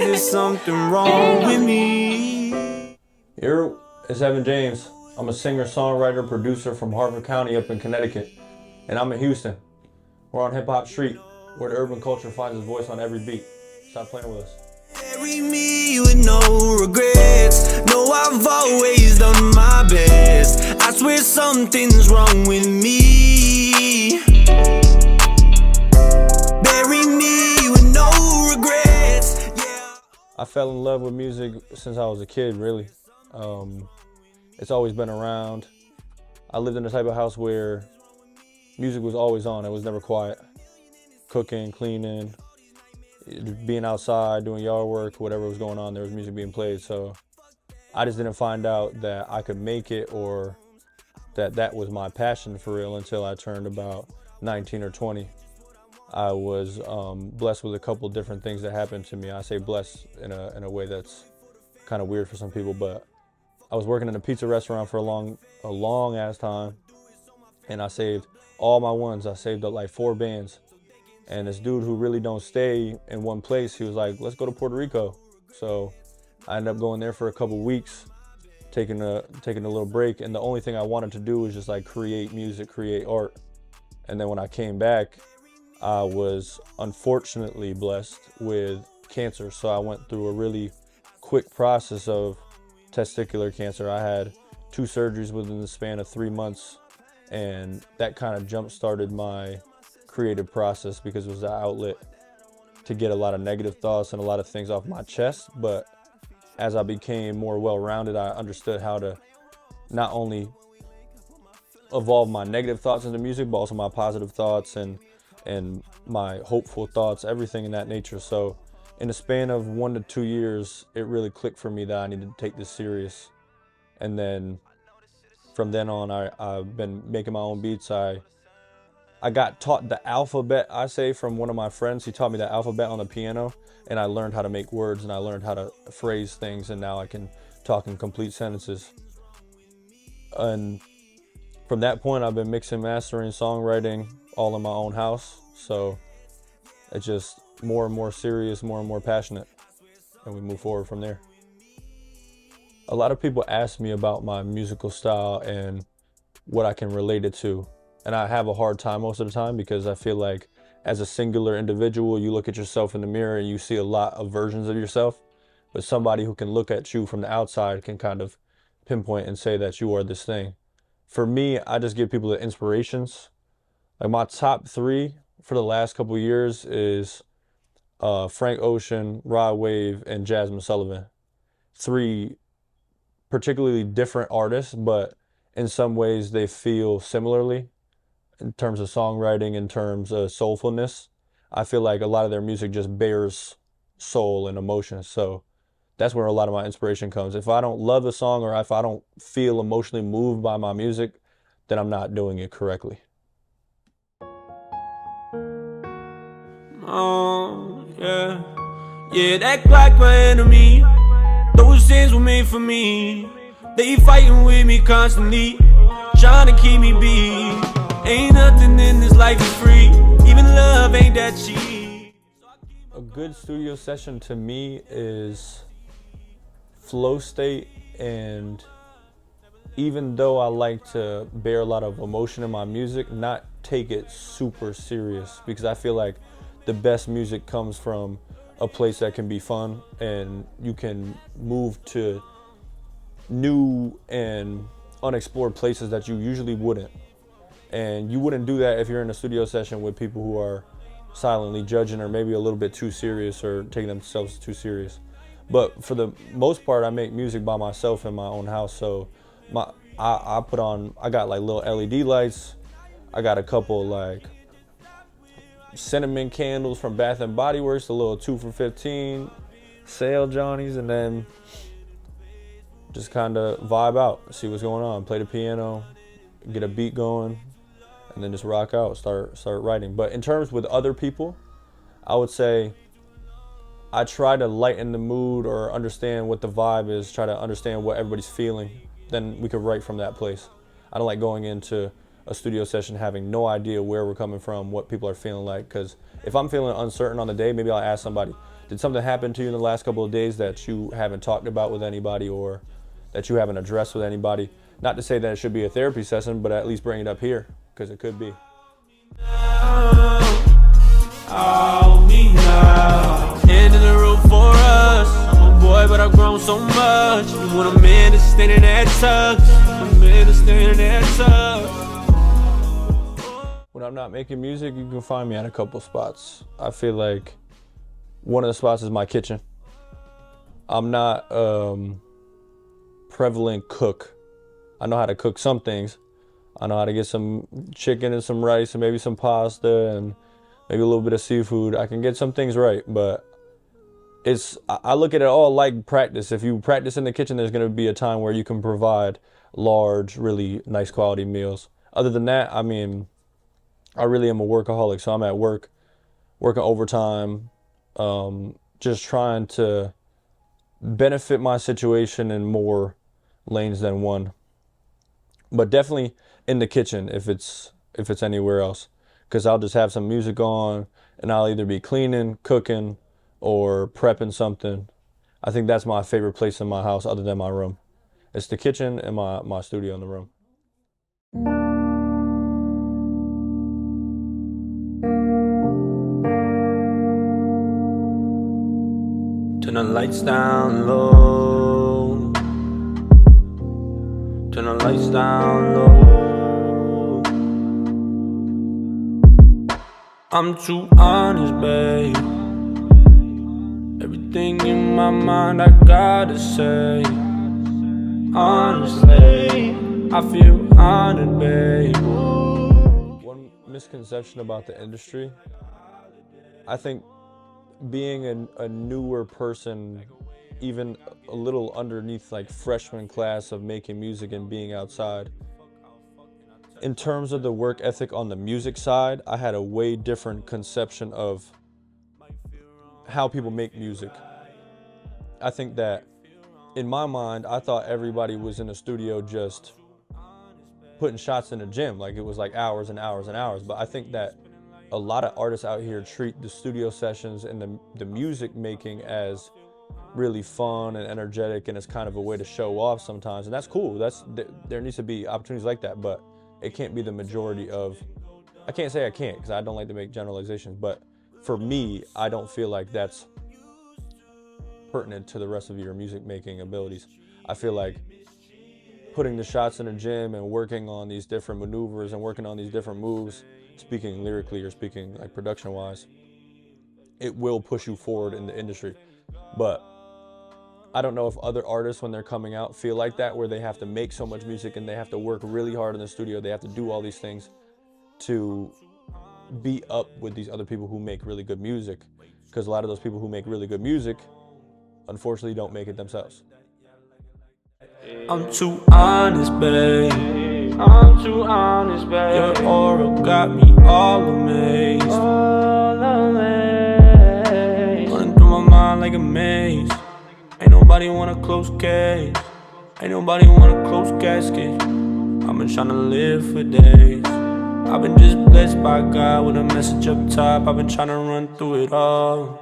there something wrong with me? Here is Evan James. I'm a singer, songwriter, producer from Harford County up in Connecticut. And I'm in Houston. We're on Hip Hop Street, where the urban culture finds its voice on every beat. Stop playing with us. Bury me with no regrets. No, I've always done my best. I swear something's wrong with me. Bury me with no regrets. Yeah. I fell in love with music since I was a kid, really. It's always been around. I lived in a type of house where music was always on. It was never quiet. Cooking, cleaning, being outside, doing yard work, whatever was going on, there was music being played. So I just didn't find out that I could make it or that was my passion for real until I turned about 19 or 20. I was blessed with a couple different things that happened to me. I say blessed in a way that's kind of weird for some people, but I was working in a pizza restaurant for a long ass time, and I saved all my ones. I saved up like 4 bands. And this dude who really don't stay in one place, he was like, let's go to Puerto Rico. So I ended up going there for a couple weeks, taking a little break. And the only thing I wanted to do was just like create music, create art. And then when I came back, I was unfortunately blessed with cancer. So I went through a really quick process of testicular cancer. I had 2 surgeries within the span of 3 months. And that kind of jump-started my creative process because it was an outlet to get a lot of negative thoughts and a lot of things off my chest. But as I became more well-rounded, I understood how to not only evolve my negative thoughts into music, but also my positive thoughts and my hopeful thoughts, everything in that nature. So in the span of 1 to 2 years, it really clicked for me that I needed to take this serious. And then from then on, I've been making my own beats. I got taught the alphabet, I say, from one of my friends. He taught me the alphabet on the piano, and I learned how to make words, and I learned how to phrase things, and now I can talk in complete sentences. And from that point, I've been mixing, mastering, songwriting, all in my own house. So it's just more and more serious, more and more passionate, and we move forward from there. A lot of people ask me about my musical style and what I can relate it to. And I have a hard time most of the time because I feel like as a singular individual, you look at yourself in the mirror and you see a lot of versions of yourself. But somebody who can look at you from the outside can kind of pinpoint and say that you are this thing. For me, I just give people the inspirations. Like my top 3 for the last couple of years is Frank Ocean, Rod Wave, and Jasmine Sullivan. 3 particularly different artists, but in some ways they feel similarly in terms of songwriting, in terms of soulfulness. I feel like a lot of their music just bears soul and emotion. So that's where a lot of my inspiration comes. If I don't love a song or if I don't feel emotionally moved by my music, then I'm not doing it correctly. Oh, yeah. Yeah, that Glock my enemy. Those hands were made for me. They fighting with me constantly, trying to keep me beat. Ain't nothing in this life is free. Even love ain't that cheap. A good studio session to me is flow state, and even though I like to bear a lot of emotion in my music, not take it super serious, because I feel like the best music comes from a place that can be fun and you can move to new and unexplored places that you usually wouldn't. And you wouldn't do that if you're in a studio session with people who are silently judging or maybe a little bit too serious or taking themselves too serious. But for the most part, I make music by myself in my own house. So I got like little LED lights. I got a couple like cinnamon candles from Bath and Body Works, a little 2 for $15 sale Johnnies, and then just kind of vibe out, see what's going on, play the piano, get a beat going, and then just rock out, start writing. But in terms with other people, I would say I try to lighten the mood or understand what the vibe is, try to understand what everybody's feeling. Then we could write from that place. I don't like going into a studio session having no idea where we're coming from, what people are feeling like, because if I'm feeling uncertain on the day, maybe I'll ask somebody, Did something happen to you in the last couple of days that you haven't talked about with anybody or that you haven't addressed with anybody? Not to say that it should be a therapy session, but at least bring it up here, because it could be. I'll be now. End of the road for us. I'm a boy, but I've grown so much. You want a man that's standing at tucks. A man that's standing at tucks. When I'm not making music, you can find me at a couple spots. I feel like one of the spots is my kitchen. I'm not prevalent cook. I know how to cook some things. I know how to get some chicken and some rice and maybe some pasta and maybe a little bit of seafood. I can get some things right, but I look at it all like practice. If you practice in the kitchen, there's going to be a time where you can provide large, really nice quality meals. Other than that, I mean, I really am a workaholic, so I'm at work, working overtime, just trying to benefit my situation in more lanes than one. But definitely in the kitchen if it's anywhere else, because I'll just have some music on and I'll either be cleaning, cooking, or prepping something. I think that's my favorite place in my house other than my room. It's the kitchen and my studio in the room. Turn the lights down low. Turn the lights down low. I'm too honest, babe. Everything in my mind I gotta say. Honestly, I feel honored, babe. One misconception about the industry, I think being a newer person, even a little underneath like freshman class of making music and being outside, in terms of the work ethic on the music side, I had a way different conception of how people make music. I think that in my mind, I thought everybody was in the studio just putting shots in the gym, like it was like hours and hours and hours. But I think that a lot of artists out here treat the studio sessions and the music making as really fun and energetic, and it's kind of a way to show off sometimes, and that's cool. There needs to be opportunities like that, but it can't be the majority of. I can't say I can't, because I don't like to make generalizations, but for me, I don't feel like that's pertinent to the rest of your music making abilities. I feel like putting the shots in the gym and working on these different maneuvers and working on these different moves, speaking lyrically or speaking like production wise, it will push you forward in the industry. But I don't know if other artists, when they're coming out, feel like that, where they have to make so much music and they have to work really hard in the studio. They have to do all these things to be up with these other people who make really good music, because a lot of those people who make really good music unfortunately don't make it themselves. I'm too honest, babe. I'm too honest, babe. Your aura got me all amazed. Running through my mind like a maze. Ain't nobody want a close case. Ain't nobody want a close casket. I've been trying to live for days. I've been just blessed by God with a message up top. I've been trying to run through it all.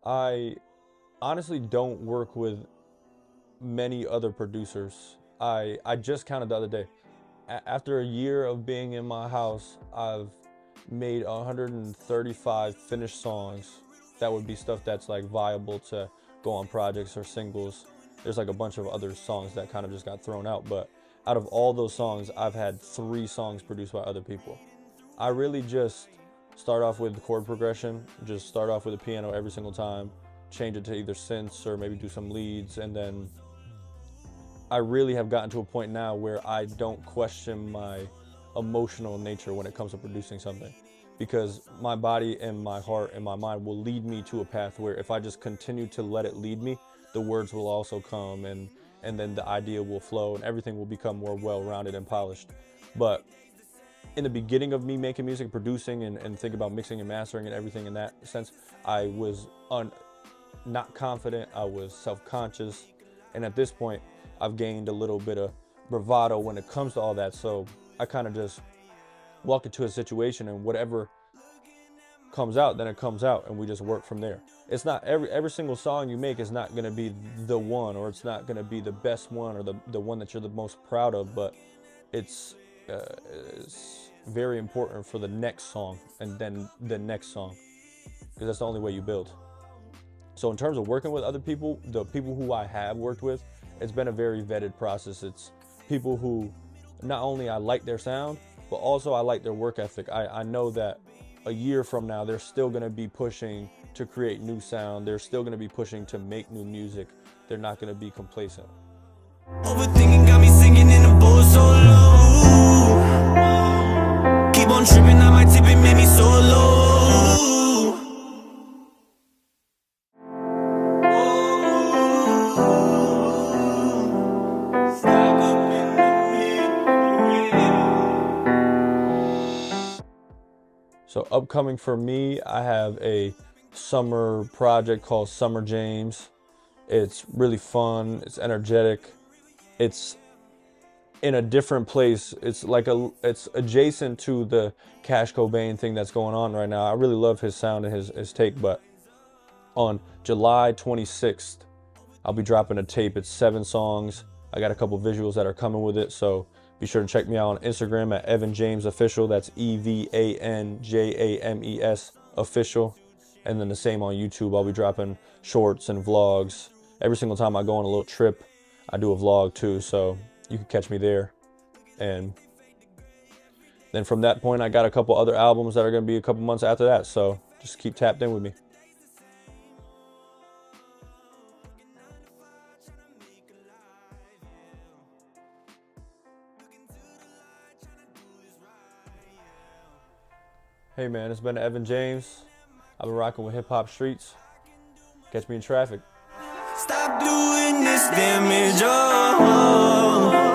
I honestly don't work with many other producers. I just counted the other day. After a year of being in my house, I've made 135 finished songs. That would be stuff that's like viable to go on projects or singles. There's like a bunch of other songs that kind of just got thrown out, but out of all those songs, I've had 3 songs produced by other people. I really just start off with the chord progression, just start off with a piano every single time, change it to either synths or maybe do some leads, and then I really have gotten to a point now where I don't question my emotional nature when it comes to producing something, because my body and my heart and my mind will lead me to a path where if I just continue to let it lead me, the words will also come, and then the idea will flow and everything will become more well-rounded and polished. But in the beginning of me making music, producing and thinking about mixing and mastering and everything in that sense, I was not confident, I was self-conscious, and at this point I've gained a little bit of bravado when it comes to all that. So I kind of just walk into a situation, and whatever comes out, then it comes out, and we just work from there. It's not every single song you make is not going to be the one, or it's not going to be the best one, or the one that you're the most proud of, but it's very important for the next song and then the next song, because that's the only way you build. So in terms of working with other people, the people who I have worked with, it's been a very vetted process. It's people who not only I like their sound, but also I like their work ethic. I know that a year from now, they're still gonna be pushing to create new sound. They're still gonna be pushing to make new music. They're not gonna be complacent. Overthinking got me singing in the bowl so low. Keep on tripping, I might tip it, made me so low. So upcoming for me, I have a summer project called Summer James. It's really fun, it's energetic, it's in a different place. It's adjacent to the Cash Cobain thing that's going on right now. I really love his sound and his take, but on July 26th, I'll be dropping a tape. It's 7 songs. I got a couple visuals that are coming with it, so be sure to check me out on Instagram at Evan James Official. That's EVANJAMES Official. And then the same on YouTube. I'll be dropping shorts and vlogs. Every single time I go on a little trip, I do a vlog too, so you can catch me there. And then from that point, I got a couple other albums that are gonna be a couple months after that, so just keep tapped in with me. Hey man, it's been Evan James. I've been rocking with Hip Hop Streets. Catch me in traffic. Stop doing this damage, oh.